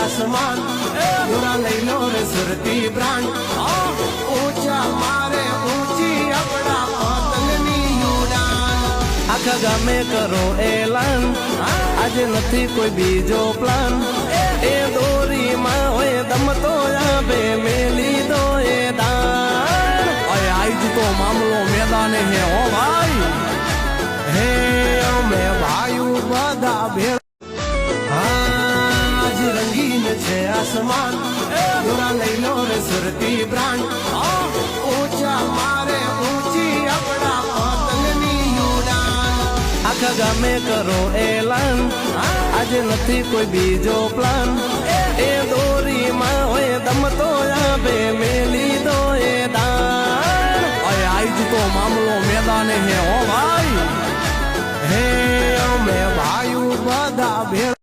આસમાન પૂરા લઈ લો રે સુરતી બ્રાન્ડ ઊંચા મારે ઊંચી આપણા પતંગની ઉડાન આખા ગામે કરો એલાન આજે નથી કોઈ બીજો પ્લાન એ દોરીમાં હોય દમ તો આવે મેલી દો એ દાન અરે આજ તો મામલો મેદાને હે ઓ ભાઈ હે અમે ભાઈઓ બધા ભેળ આજ રંગીન છે આસમાન પૂરા લઈ લો રે સુરતી બ્રાન્ડ ઊંચા મારે ઊંચી આપણા પતંગની ઉડાન આખા ગામે કરો એલાન આજે નથી કોઈ બીજો પ્લાન એ દોરીમાં હોય દમ તો આવે મેલી દો એ દાન અરે આજ તો મામલો મેદાને હે ઓ ભાઈ હે અમે ભાઈઓ બધા ભેળ